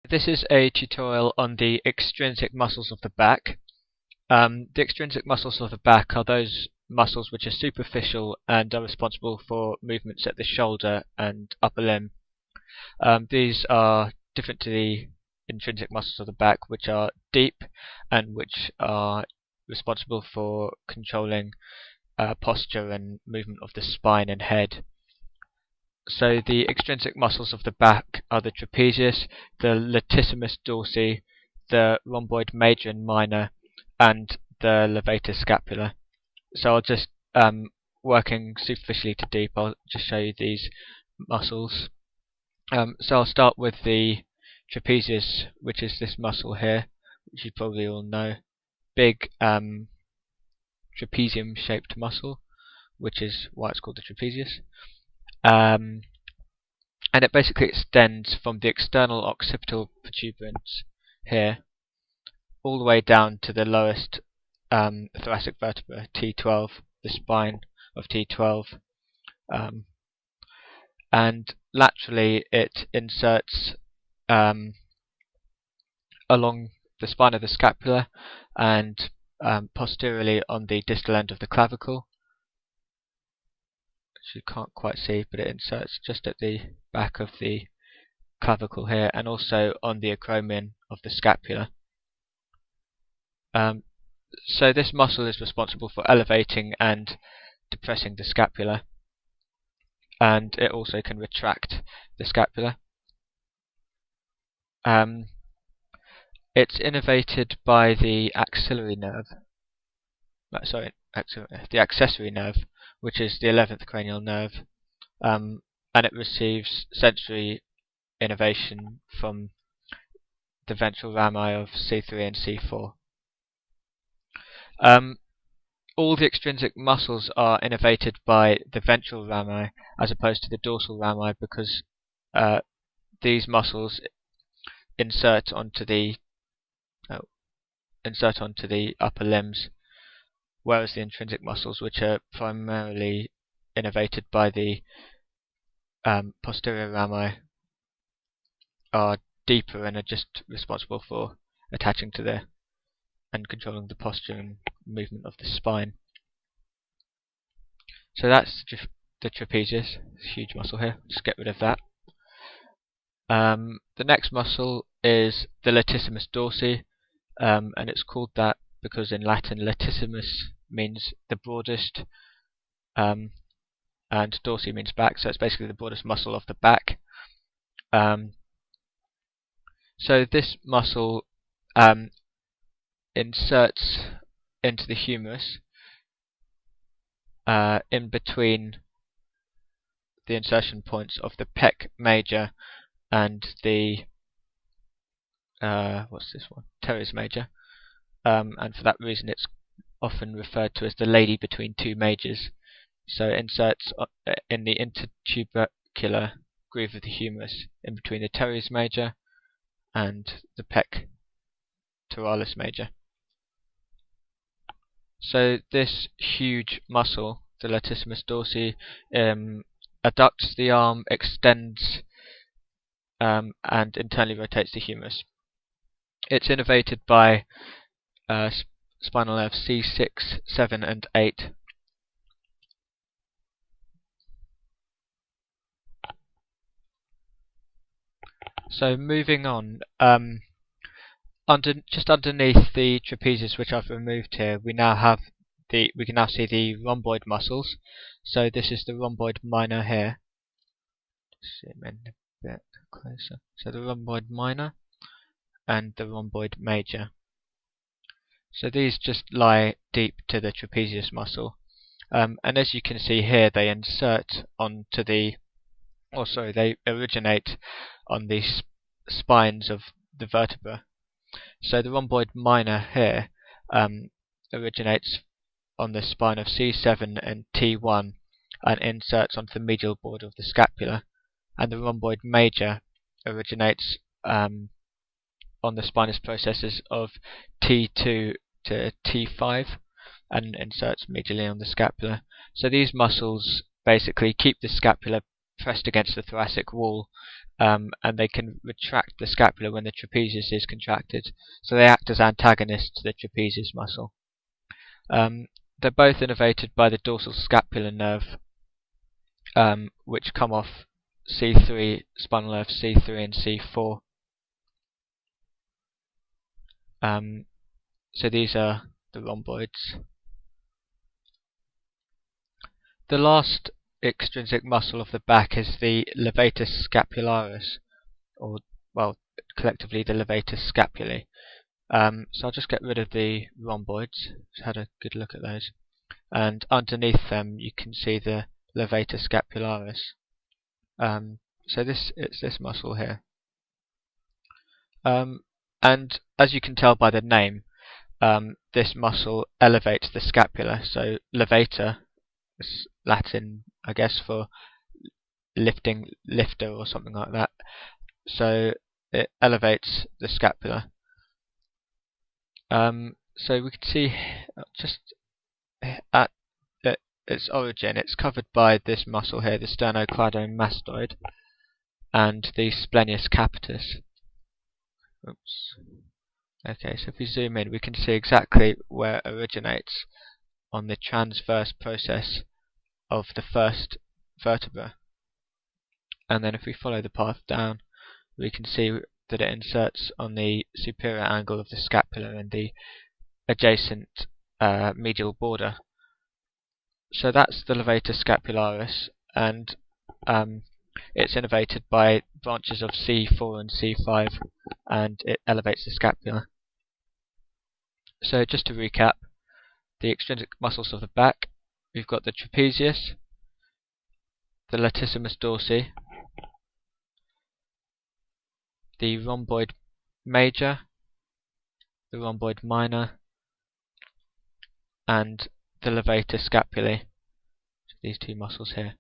This is a tutorial on the extrinsic muscles of the back. The extrinsic muscles of the back are those muscles which are superficial and are responsible for movements at the shoulder and upper limb. These are different to the intrinsic muscles of the back, which are deep and which are responsible for controlling posture and movement of the spine and head. So the extrinsic muscles of the back are the trapezius, the latissimus dorsi, the rhomboid major and minor, and the levator scapula. So I'll just, working superficially to deep, I'll just show you these muscles. So I'll start with the trapezius, which is this muscle here, which you probably all know. Big trapezium shaped muscle, which is why it's called the trapezius. And it basically extends from the external occipital protuberance here all the way down to the lowest thoracic vertebra, T12, the spine of T12, and laterally it inserts along the spine of the scapula and posteriorly on the distal end of the clavicle. You can't quite see, but it inserts just at the back of the clavicle here, and also on the acromion of the scapula. So this muscle is responsible for elevating and depressing the scapula, and it also can retract the scapula. It's innervated by the axillary nerve. The accessory nerve, which is the 11th cranial nerve, and it receives sensory innervation from the ventral rami of C3 and C4. All the extrinsic muscles are innervated by the ventral rami as opposed to the dorsal rami, because these muscles insert onto the upper limbs, whereas the intrinsic muscles, which are primarily innervated by the posterior rami, are deeper and are just responsible for attaching to and controlling the posture and movement of the spine. So that's the trapezius, huge muscle here. Just get rid of that. The next muscle is the latissimus dorsi, and it's called that because in Latin latissimus means the broadest, and dorsi means back, so it's basically the broadest muscle of the back. So this muscle inserts into the humerus in between the insertion points of the pec major and the teres major, and for that reason it's often referred to as the lady between two majors. So it inserts in the intertubercular groove of the humerus in between the teres major and the pectoralis major. So this huge muscle, the latissimus dorsi, adducts the arm, extends, and internally rotates the humerus. It's innervated by spinal nerves C6, 7 and 8. So moving on, just underneath the trapezius, which I've removed here, we can now see the rhomboid muscles. So this is the rhomboid minor here. Zoom in a bit closer. So the rhomboid minor and the rhomboid major. So these just lie deep to the trapezius muscle, and as you can see here, they insert onto they originate on the spines of the vertebra. So the rhomboid minor here originates on the spine of C7 and T1 and inserts onto the medial border of the scapula, and the rhomboid major originates on the spinous processes of T2 to T5 and inserts medially on the scapula. So these muscles basically keep the scapula pressed against the thoracic wall, and they can retract the scapula when the trapezius is contracted. So they act as antagonists to the trapezius muscle. They're both innervated by the dorsal scapular nerve, which come off C3, spinal nerve C3 and C4. So these are the rhomboids. The last extrinsic muscle of the back is the levatus scapularis, or, well, collectively the levatus scapulae. So I'll just get rid of the rhomboids. Just had a good look at those. And underneath them you can see the levatus scapularis. So it's this muscle here. And as you can tell by the name, this muscle elevates the scapula. So levator is Latin, I guess, for lifter or something like that. So it elevates the scapula. So we can see just at its origin, it's covered by this muscle here, the sternocleidomastoid, and the splenius capitis. Oops. Okay, so if we zoom in, we can see exactly where it originates on the transverse process of the first vertebra. And then if we follow the path down, we can see that it inserts on the superior angle of the scapula and the adjacent medial border. So that's the levatus scapularis, and it's innervated by branches of C4 and C5, and it elevates the scapula. So just to recap, the extrinsic muscles of the back, we've got the trapezius, the latissimus dorsi, the rhomboid major, the rhomboid minor, and the levatus scapulae, these two muscles here.